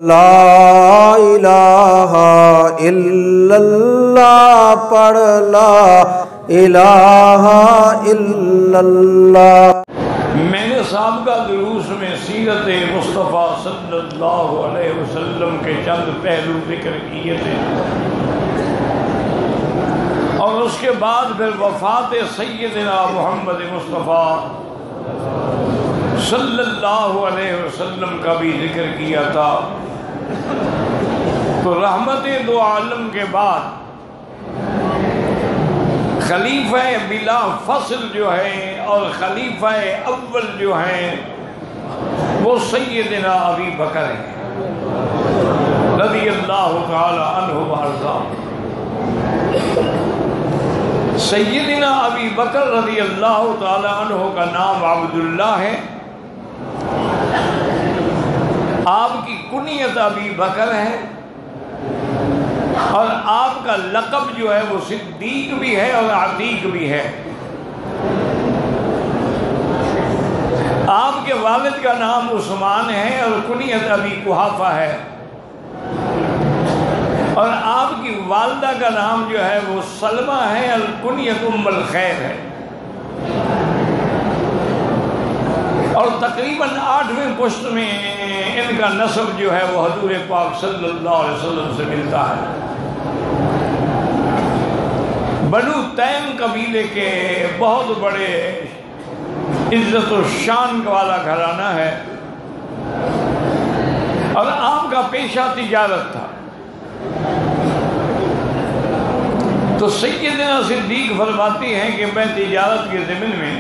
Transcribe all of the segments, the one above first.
لا الہ الا اللہ پڑھ لا الہ الا اللہ۔ میں نے سابقہ دروس میں سیرت مصطفیٰ صلی اللہ علیہ وسلم کے چند پہلو ذکر کیے تھے، اور اس کے بعد پھر وفات سیدنا محمد مصطفیٰ صلی اللہ علیہ وسلم کا بھی ذکر کیا تھا۔ تو رحمت دو عالم کے بعد خلیفہ بلا فصل جو ہیں اور خلیفہ اول جو ہیں وہ سیدنا ابی بکر ہیں رضی اللہ تعالی عنہ وارضاہ۔ سیدنا ابی بکر رضی اللہ تعالی عنہ کا نام عبداللہ ہے، آپ کی کنیت ابی بکر ہے، اور آپ کا لقب جو ہے وہ صدیق بھی ہے اور عتیق بھی ہے۔ آپ کے والد کا نام عثمان ہے اور کنیت ابی قحافہ ہے، اور آپ کی والدہ کا نام جو ہے وہ سلمہ ہے اور کنیت ام الخیر ہے، اور تقریباً 8ویں پشت میں ان کا نسب جو ہے وہ حضور پاک صلی اللہ علیہ وسلم سے ملتا ہے۔ بنو تیم قبیلے کے بہت بڑے عزت و شان والا گھرانہ ہے، اور آپ کا پیشہ تجارت تھا۔ تو سیدنا صدیق فرماتی ہیں کہ میں تجارت کے ضمن میں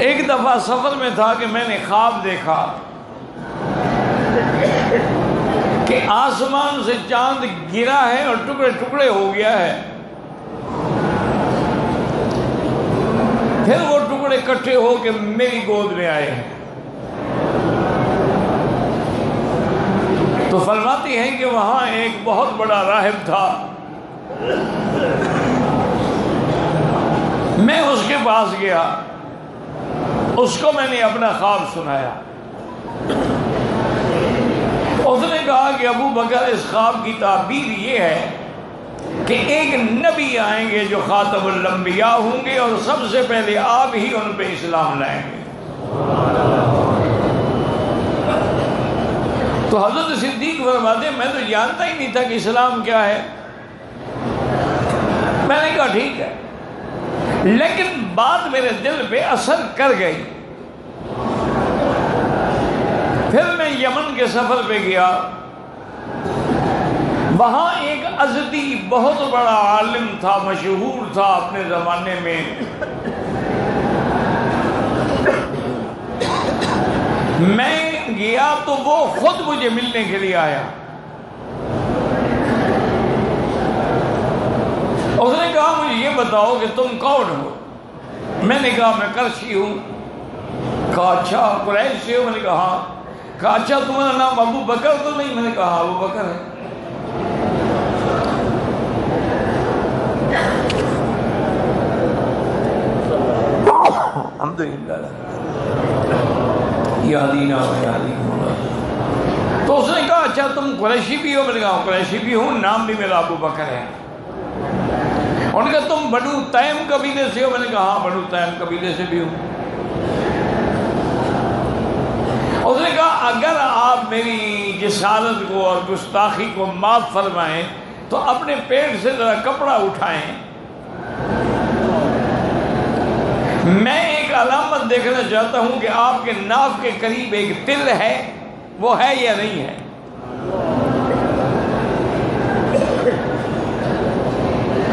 ایک دفعہ سفر میں تھا کہ میں نے خواب دیکھا کہ آسمان سے چاند گرا ہے اور ٹکڑے ٹکڑے ہو گیا ہے، پھر وہ ٹکڑے اکٹھے ہو کے میری گود میں آئے ہیں۔ تو فرماتی ہیں کہ وہاں ایک بہت بڑا راہب تھا، میں اس کے پاس گیا، اس کو میں نے اپنا خواب سنایا۔ اس نے کہا کہ ابو بکر اس خواب کی تعبیر یہ ہے کہ ایک نبی آئیں گے جو خاتم الانبیاء ہوں گے، اور سب سے پہلے آپ ہی ان پہ اسلام لائیں گے۔ تو حضرت صدیق فرماتے ہیں میں تو جانتا ہی نہیں تھا کہ اسلام کیا ہے۔ میں نے کہا ٹھیک ہے، لیکن بات میرے دل پہ اثر کر گئی۔ پھر میں یمن کے سفر پہ گیا، وہاں ایک ازدی بہت بڑا عالم تھا، مشہور تھا اپنے زمانے میں۔ میں گیا تو وہ خود مجھے ملنے کے لیے آیا۔ اس نے کہا مجھے یہ بتاؤ کہ تم کون ہو؟ میں نے کہا میں کرشی ہوں۔ کہا اچھا قریش سے ہو؟ میں نے کہا ہاں۔ کہا اچھا تمہارا نام ابو بکر تو نہیں؟ میں نے کہا ابو بکر ہے۔ الحمدللہ یادینا و یادینا۔ تو اس نے کہا اچھا تم قریشی بھی ہو؟ میں نے کہا قریشی بھی ہوں، نام بھی میرا ابو بکر ہے۔ انہوں نے کہا تم بنو تیم قبیلے سے ہو؟ میں نے کہا ہاں بنو تیم قبیلے سے بھی ہوں۔ اس نے کہا اگر آپ میری جسارت کو اور گستاخی کو معاف فرمائیں تو اپنے پیٹ سے ذرا کپڑا اٹھائیں، میں ایک علامت دیکھنا چاہتا ہوں کہ آپ کے ناف کے قریب ایک تل ہے، وہ ہے یا نہیں ہے؟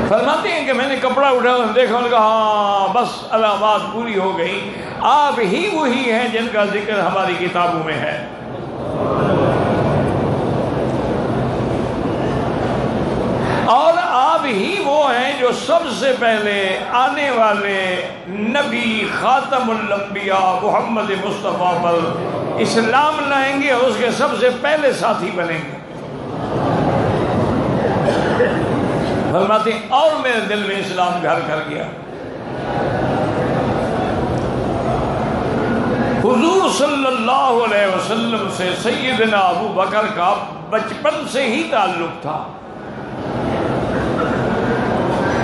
فرماتے ہیں کہ میں نے کپڑا اٹھا دیکھا، اور کہا ہاں بس علامات پوری ہو گئی، آپ ہی وہی ہیں جن کا ذکر ہماری کتابوں میں ہے۔ اور آپ ہی وہ ہیں جو سب سے پہلے آنے والے نبی خاتم الانبیاء محمد مصطفیٰ پر اسلام لائیں گے اور اس کے سب سے پہلے ساتھی بنیں گے۔ فرماتے ہیں اور میرے دل میں اسلام گھر کر گیا۔ حضور صلی اللہ علیہ وسلم سے سیدنا ابو بکر کا بچپن سے ہی تعلق تھا۔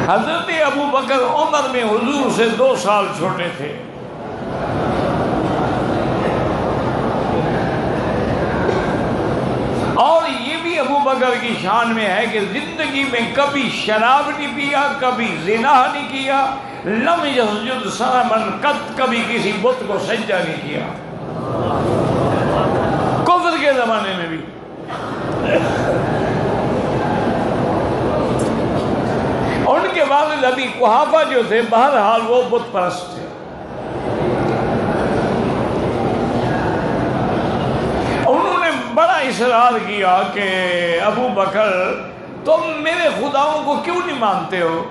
حضرت ابو بکر عمر میں حضور سے 2 سال چھوٹے تھے۔ اور یہ بھی ابو بکر کی شان میں ہے کہ زندگی میں کبھی شراب نہیں پیا، کبھی زنا نہیں کیا، لم یسجد صنما قط، کبھی کسی بت کو سجدہ نہیں کیا، کفر کے زمانے میں بھی۔ ان کے والد ابی قحافہ جو تھے بہرحال وہ بت پرست تھے۔ انہوں نے بڑا اصرار کیا کہ ابو بکر تم میرے خداؤں کو کیوں نہیں مانتے ہو؟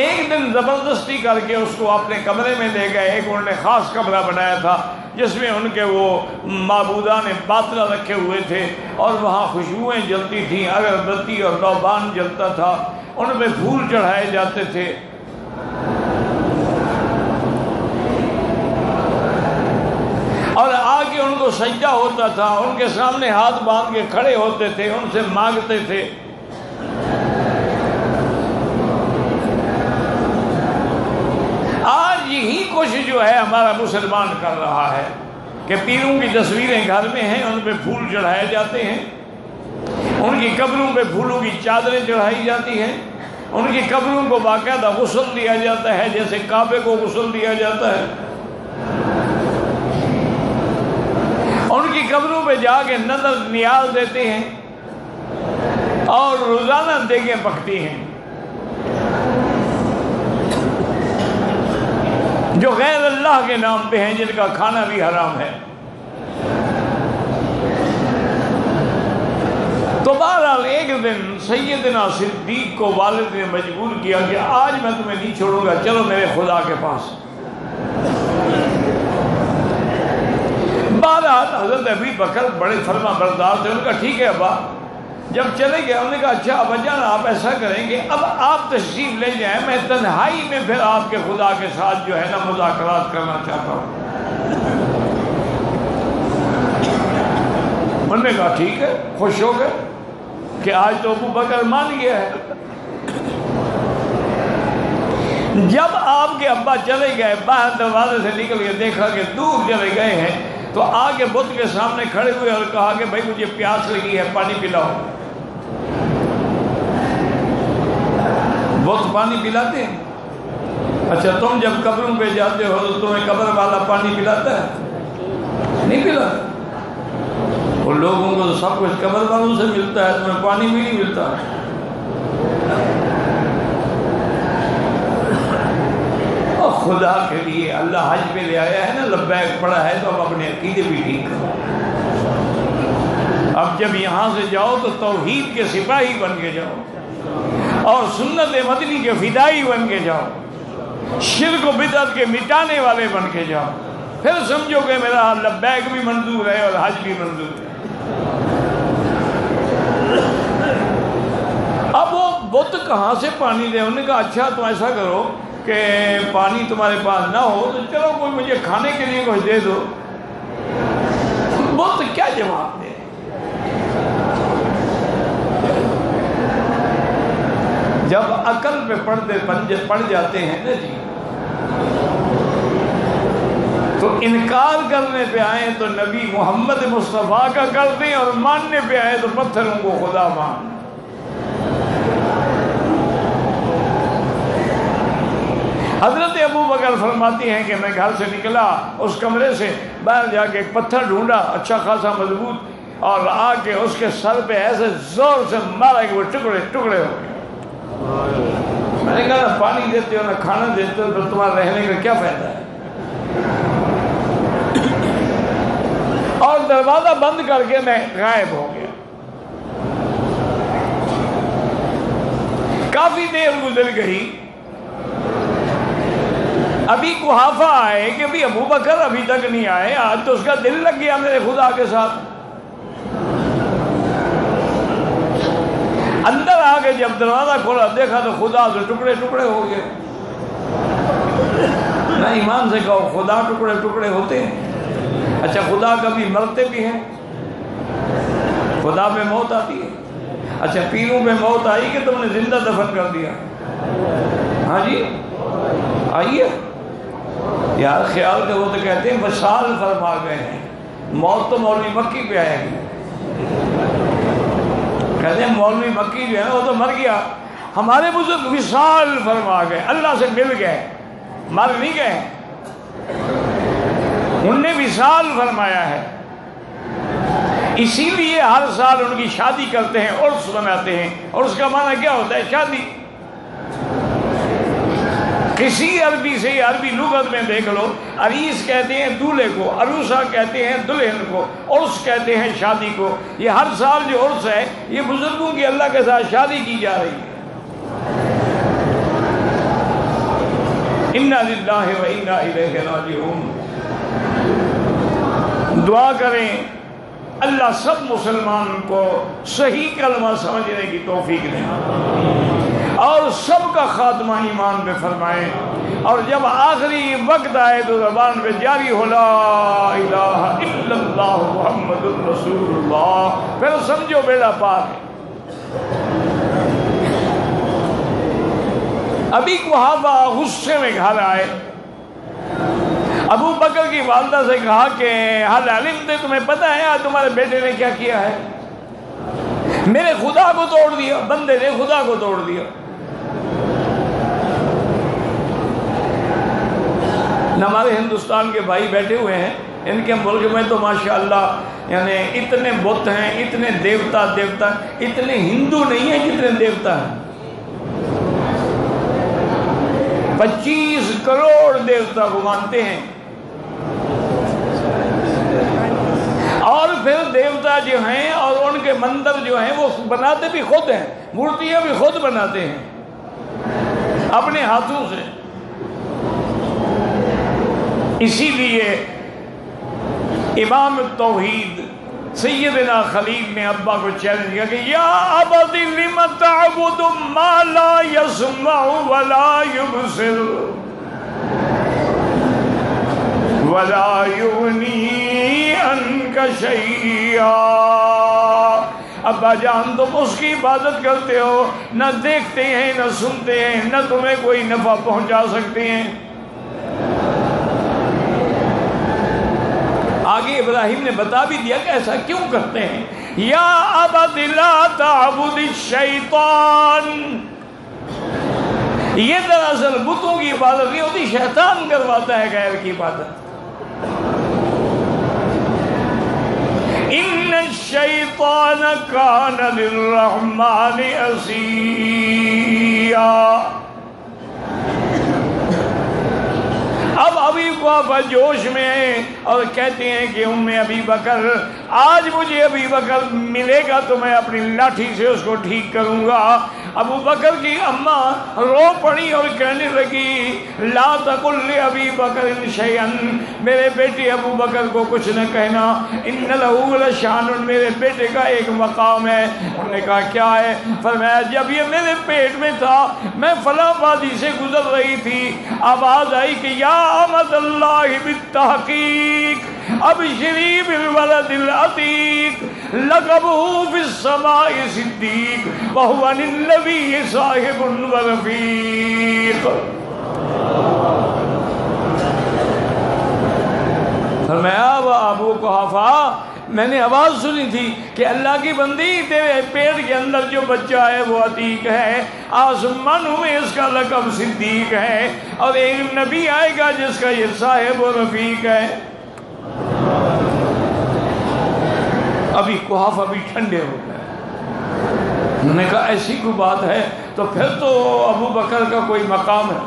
ایک دن زبردستی کر کے اس کو اپنے کمرے میں لے گئے۔ ایک انہوں نے خاص کمرہ بنایا تھا جس میں ان کے وہ معبودان باطلہ رکھے ہوئے تھے، اور وہاں خوشبوئیں جلتی تھیں، اگربتی اور لوبان جلتا تھا، ان پہ پھول چڑھائے جاتے تھے۔ اور آگے ان کو سجدہ ہوتا تھا، ان کے سامنے ہاتھ باندھ کے کھڑے ہوتے تھے، ان سے مانگتے تھے۔ آج یہی کوشش جو ہے ہمارا مسلمان کر رہا ہے کہ پیروں کی تصویریں گھر میں ہیں، ان پہ پھول چڑھائے جاتے ہیں، ان کی قبروں پہ پھولوں کی چادریں چڑھائی جاتی ہیں، ان کی قبروں کو باقاعدہ غسل دیا جاتا ہے جیسے کعبے کو غسل دیا جاتا ہے، ان کی قبروں پہ جا کے نظر نیاز دیتے ہیں، اور روزانہ دیگیں پکتی ہیں جو غیر اللہ کے نام پہ ہیں، جن کا کھانا بھی حرام ہے۔ تو بہرحال ایک دن سیدنا صدیق کو والد نے مجبور کیا کہ آج میں تمہیں نہیں چھوڑوں گا، چلو میرے خدا کے پاس۔ بہرحال حضرت ابی بکر بڑے فرما بردار تھے، ان کا ٹھیک ہے ابا۔ جب چلے گئے انہوں نے کہا اچھا ابا جان آپ ایسا کریں گے اب آپ تشریف لے جائیں، میں تنہائی میں پھر آپ کے خدا کے ساتھ جو ہے نا مذاکرات کرنا چاہتا ہوں۔ انہوں نے کہا ٹھیک ہے، خوش ہو گئے کہ آج تو ابو بکر مان گیا ہے۔ جب آپ کے ابا چلے گئے، باہر دروازے سے نکل کے دیکھا کہ دور چلے گئے ہیں، تو آگے بت کے سامنے کھڑے ہوئے اور کہا کہ بھائی مجھے پیاس لگی ہے، پانی پلاؤ۔ بت پانی پلاتے ہیں؟ اچھا تم جب قبروں پہ جاتے ہو تو تمہیں قبر والا پانی پلاتا ہے؟ نہیں پلاتا۔ ان لوگوں کو تو سب کچھ قبر والوں سے ملتا ہے، تمہیں پانی بھی نہیں ملتا۔ اور خدا کے لیے اللہ حج پہ لے آیا ہے نا، لبیک پڑھا ہے تو اب اپنے عقیدے بھی ٹھیک کرو۔ اب جب یہاں سے جاؤ تو توحید کے سپاہی بن کے جاؤ، اور سنت مدنی کے فدائی بن کے جاؤ، شرک و بدعت کے مٹانے والے بن کے جاؤ، پھر سمجھو کہ میرا لبیک بھی منظور ہے اور حج بھی منظور ہے۔ اب وہ بت کہاں سے پانی دے؟ انہوں نے کہا اچھا تم ایسا کرو کہ پانی تمہارے پاس نہ ہو تو چلو کوئی مجھے کھانے کے لیے کچھ دے دو۔ بت کیا جواب دے؟ جب عقل پہ پردے پڑ جاتے ہیں نا جی، تو انکار کرنے پہ آئیں تو نبی محمد مصطفیٰ کا کر دیں، اور ماننے پہ آئے تو پتھروں کو خدا مان۔ حضرت ابو بکر فرماتی ہیں کہ میں گھر سے نکلا، اس کمرے سے باہر جا کے ایک پتھر ڈھونڈا اچھا خاصا مضبوط، اور آ کے اس کے سر پہ ایسے زور سے مارا کہ وہ ٹکڑے ٹکڑے ہو گئے۔ میں نے کہا نہ پانی دیتے ہو نہ کھانا دیتے ہو، تو تمہارا رہنے کا کیا فائدہ ہے؟ اور دروازہ بند کر کے میں غائب ہو گیا۔ کافی دیر گزر گئی، ابھی قحافہ آئے کہ بھی ابو بکر ابھی تک نہیں آئے، آج تو اس کا دل لگ گیا میرے خدا کے ساتھ۔ اندر آ کے جب دروازہ کھولا دیکھا تو خدا سے ٹکڑے ٹکڑے ہو گئے۔ نا ایمان سے کہو خدا ٹکڑے ٹکڑے ہوتے ہیں؟ اچھا خدا کبھی مرتے بھی ہیں؟ خدا پہ موت آتی ہے؟ اچھا پیروں پہ موت آئی کہ تم نے زندہ دفن کر دیا؟ ہاں جی آئیے یار، خیال کہ وہ تو کہتے ہیں وصال فرما گئے ہیں، موت تو مولوی مکی پہ آئے گی۔ کہتے ہیں مولوی مکی جو ہے وہ تو مر گیا، ہمارے بزرگ وصال فرما گئے، اللہ سے مل گئے، مر نہیں گئے، انہوں نے وصال فرمایا ہے۔ اسی لیے ہر سال ان کی شادی کرتے ہیں، عرس بناتے ہیں۔ اور اس کا معنی کیا ہوتا ہے؟ شادی۔ کسی عربی سے عربی لغت میں دیکھ لو، عریس کہتے ہیں دولہے کو، عروسہ کہتے ہیں دلہن کو، عرس کہتے ہیں شادی کو۔ یہ ہر سال جو عرس ہے یہ بزرگوں کی اللہ کے ساتھ شادی کی جا رہی ہے۔ انا للہ و انا الیہ راجعون۔ دعا کریں اللہ سب مسلمان کو صحیح کلمہ سمجھنے کی توفیق دیں اور سب کا خاتمہ ایمان پہ فرمائیں، اور جب آخری وقت آئے تو زبان پہ جاری ہو لا الہ الا اللہ محمد الرسول اللہ، پھر سمجھو بیڑا پار ہے۔ ابھی قحافہ غصے میں گھر آئے، ابو بکر کی والدہ سے کہا کہ حل علمت، تمہیں پتہ ہے آج تمہارے بیٹے نے کیا کیا ہے؟ میرے خدا کو توڑ دیا، بندے نے خدا کو توڑ دیا۔ ہمارے ہندوستان کے بھائی بیٹھے ہوئے ہیں، ان کے ملک میں تو ماشاءاللہ یعنی اتنے بت ہیں، اتنے دیوتا اتنے ہندو نہیں ہیں جتنے دیوتا ہیں۔ 25 کروڑ دیوتا کو مانتے ہیں، اور پھر دیوتا جو ہیں اور ان کے مندر جو ہیں وہ بناتے بھی خود ہیں، مورتیاں بھی خود بناتے ہیں اپنے ہاتھوں سے۔ اسی لیے امام التوحید سیدنا خلیل نے ابا کو چیلنج کیا کہ یا ابت لم تعبد ما لا يسمع ولا يبصر ولا يغني عنك شيئا۔ ابا جان تم اس کی عبادت کرتے ہو، نہ دیکھتے ہیں نہ سنتے ہیں، نہ تمہیں کوئی نفع پہنچا سکتے ہیں۔ آگے ابراہیم نے بتا بھی دیا کہ ایسا کیوں کرتے ہیں۔ یا ابت لا تعبد الشیطان، یہ دراصل بتوں کی عبادت نہیں ہوتی، شیطان کرواتا ہے غیر کی عبادت۔ ان الشیطان کان للرحمن عصیا۔ اب ابھی قحافہ جوش میں ہیں اور کہتے ہیں کہ ابی بکر، آج مجھے ابی بکر ملے گا تو میں اپنی لاٹھی سے اس کو ٹھیک کروں گا۔ ابو بکر کی اماں رو پڑی اور کہنے لگی لا تقل لابی بکر شیئا، میرے بیٹے ابو بکر کو کچھ نہ کہنا، ان لہ لشان، میرے بیٹے کا ایک مقام ہے۔ انہوں نے کہا کیا ہے؟ فرمایا جب یہ میرے پیٹ میں تھا میں فلاں وادی سے گزر رہی تھی، آواز آئی کہ یا امت اللہ بالتحقیق ابشری بالولد العتیق لقبہ فی السماء صدیق وہو عن النبی صاحب ورفیق۔ فرمایا ابو قحافہ میں نے آواز سنی تھی کہ اللہ کی بندی تیرے پیٹ کے اندر جو بچہ ہے وہ عتیق ہے، آسمانوں میں اس کا لقب صدیق ہے، اور ایک نبی آئے گا جس کا یہ صاحب و رفیق ہے۔ ابھی قحافہ بھی ٹھنڈے ہو گئے، انہوں نے کہا ایسی کوئی بات ہے تو پھر تو ابو بکر کا کوئی مقام ہے۔